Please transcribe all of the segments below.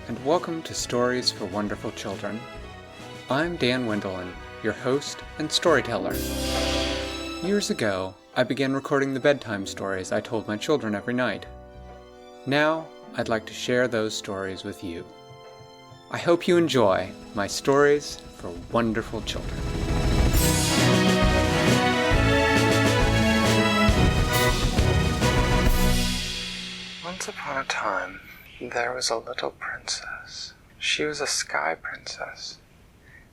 and welcome to Stories for Wonderful Children. I'm Dan Wendelin, your host and storyteller. Years ago, I began recording the bedtime stories I told my children every night. Now, I'd like to share those stories with you. I hope you enjoy my Stories for Wonderful Children. Once upon a time, there was a little princess. She was a sky princess,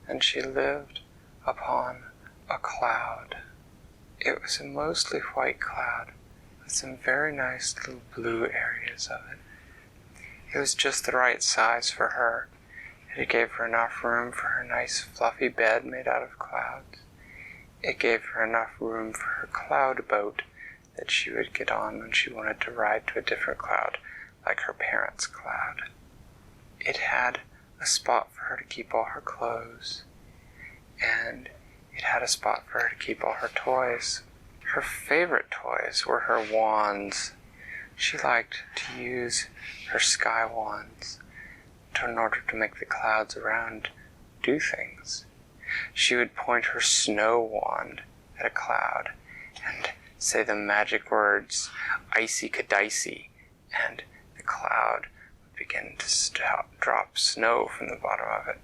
and she lived upon a cloud. It was a mostly white cloud, with some very nice little blue areas of it. It was just the right size for her. It gave her enough room for her nice fluffy bed made out of clouds. It gave her enough room for her cloud boat that she would get on when she wanted to ride to a different cloud, like her parents' cloud. It had a spot for her to keep all her clothes, and it had a spot for her to keep all her toys. Her favorite toys were her wands. She liked to use her sky wands in order to make the clouds around do things. She would point her snow wand at a cloud and say the magic words, icy kadicey, and the cloud would begin to drop snow from the bottom of it.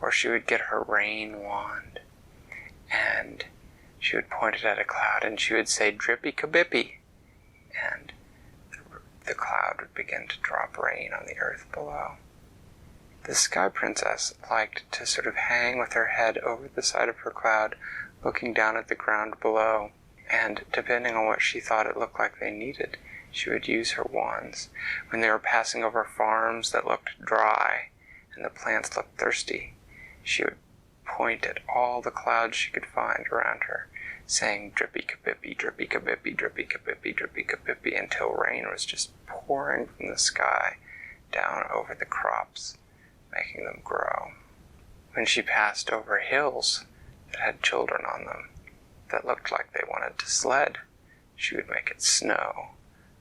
Or she would get her rain wand, and she would point it at a cloud, and she would say, drippy kabippy, and the cloud would begin to drop rain on the earth below. The Sky Princess liked to sort of hang with her head over the side of her cloud, looking down at the ground below, and depending on what she thought it looked like they needed, she would use her wands. When they were passing over farms that looked dry and the plants looked thirsty, she would point at all the clouds she could find around her, saying drippy kabippy, drippy kabippy, drippy kabippy, drippy kabippy, until rain was just pouring from the sky down over the crops, making them grow. When she passed over hills that had children on them that looked like they wanted to sled, she would make it snow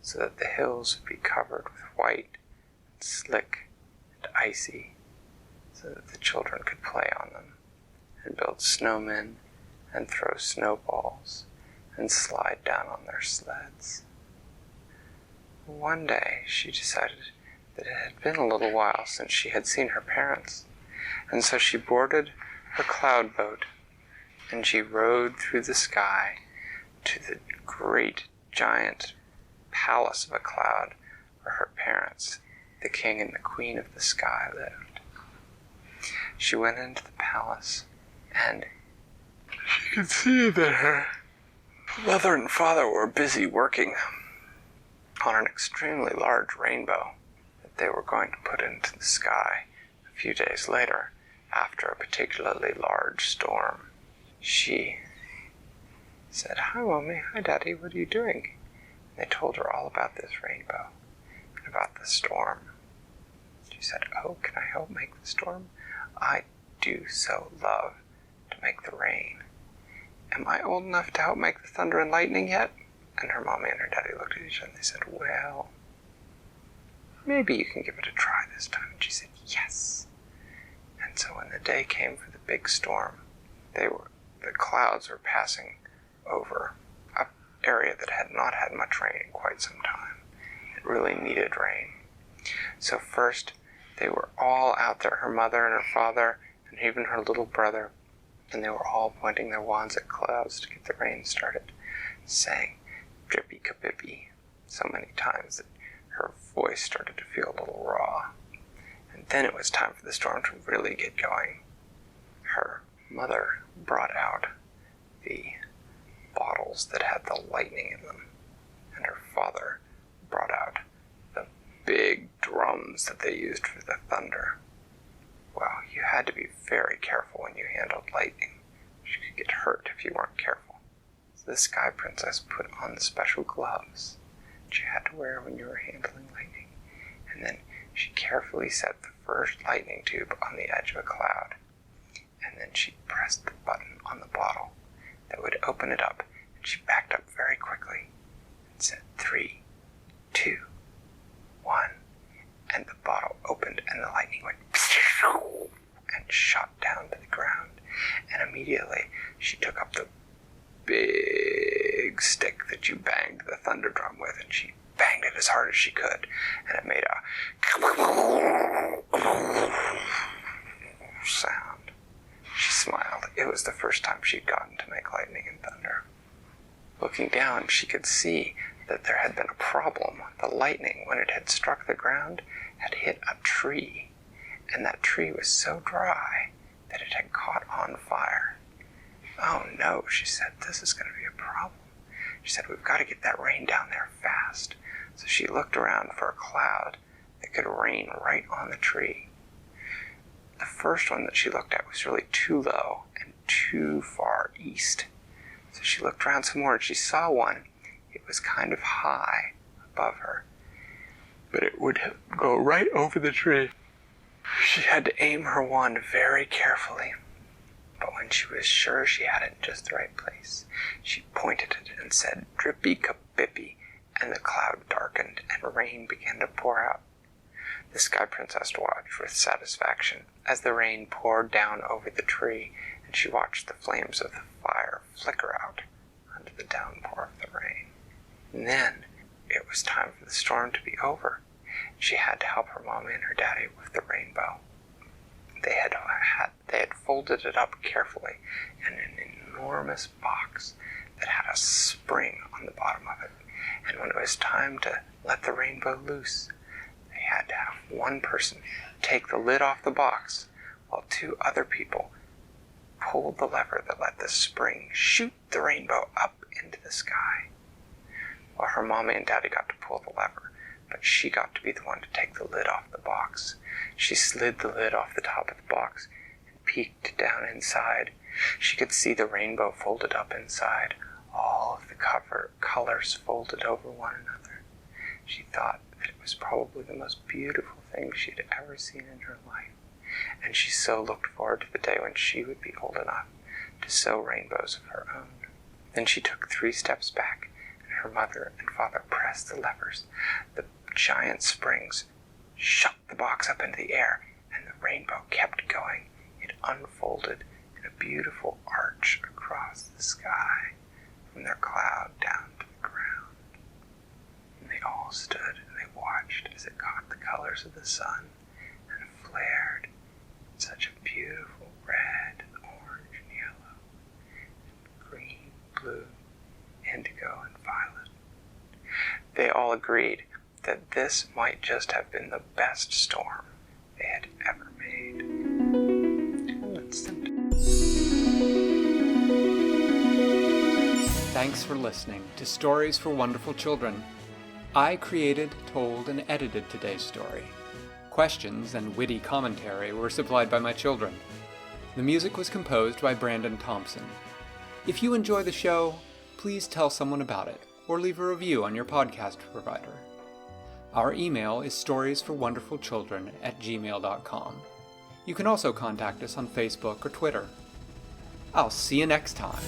so that the hills would be covered with white and slick and icy, so that the children could play on them and build snowmen and throw snowballs and slide down on their sleds. One day she decided that it had been a little while since she had seen her parents, and so she boarded her cloud boat and she rode through the sky to the great giant palace of a cloud where her parents, the king and the queen of the sky, lived. She went into the palace, and she could see that her mother and father were busy working on an extremely large rainbow that they were going to put into the sky a few days later after a particularly large storm. She said, "Hi, Mommy. Hi, Daddy. What are you doing?" And they told her all about this rainbow and about the storm. She said, "Oh, can I help make the storm? I do so love to make the rain. Am I old enough to help make the thunder and lightning yet?" And her mommy and her daddy looked at each other and they said, "Well, maybe you can give it a try this time." And she said, "Yes." And so when the day came for the big storm, the clouds were passing over an area that had not had much rain in quite some time. It really needed rain. So first, they were all out there, her mother and her father, and even her little brother, and they were all pointing their wands at clouds to get the rain started, saying drippy kabippy so many times that her voice started to feel a little raw. And then it was time for the storm to really get going. Her mother brought out the bottles that had the lightning in them, and her father brought out the big drums that they used for the thunder. Well, you had to be very careful when you handled lightning. You could get hurt if you weren't careful. So the Sky Princess put on the special gloves that you had to wear when you were handling lightning, and then she carefully set the first lightning tube on the edge of a cloud, and then she pressed the button on the bottle that would open it up, and she backed up very quickly and said 3, 2, 1, and the bottle opened, and the lightning went and shot down to the ground. And immediately she took up the big stick that you banged the thunder drum with, and she banged it as hard as she could, and it made a sound. She smiled. It was the first time she'd gotten to make lightning and thunder. Looking down, she could see that there had been a problem. The lightning, when it had struck the ground, had hit a tree, and that tree was so dry that it had caught on fire. "Oh no," she said, "this is going to be a problem." She said, "We've got to get that rain down there fast." So she looked around for a cloud that could rain right on the tree. The first one that she looked at was really too low and too far east. So she looked around some more, and she saw one. It was kind of high above her, but it would go right over the tree. She had to aim her wand very carefully, but when she was sure she had it in just the right place, she pointed at it and said, "Drippy-ka-bippy," and the cloud darkened and rain began to pour out. The Sky Princess watched with satisfaction as the rain poured down over the tree, and she watched the flames of the fire flicker out under the downpour of the rain. And then it was time for the storm to be over. She had to help her mommy and her daddy with the rainbow. They had folded it up carefully in an enormous box that had a spring on the bottom of it. And when it was time to let the rainbow loose, they had to have one person take the lid off the box while two other people pulled the lever that let the spring shoot the rainbow up into the sky. Well, her mommy and daddy got to pull the lever, but she got to be the one to take the lid off the box. She slid the lid off the top of the box and peeked down inside. She could see the rainbow folded up inside, all of the colors folded over one another. She thought that it was probably the most beautiful thing she had ever seen in her life, and she so looked forward to the day when she would be old enough to sew rainbows of her own. Then she took 3 steps back, and her mother and father pressed the levers. The giant springs shot the box up into the air, and the rainbow kept going. It unfolded in a beautiful arch across the sky, from their cloud down to the ground. And they all stood and they watched as it caught the colors of the sun and flared in such a beautiful red and orange and yellow and green, blue, indigo, and violet. They all agreed that this might just have been the best storm they had ever made. Thanks for listening to Stories for Wonderful Children. I created, told, and edited today's story. Questions and witty commentary were supplied by my children. The music was composed by Brandon Thompson. If you enjoy the show, please tell someone about it, or leave a review on your podcast provider. Our email is storiesforwonderfulchildren@gmail.com. You can also contact us on Facebook or Twitter. I'll see you next time.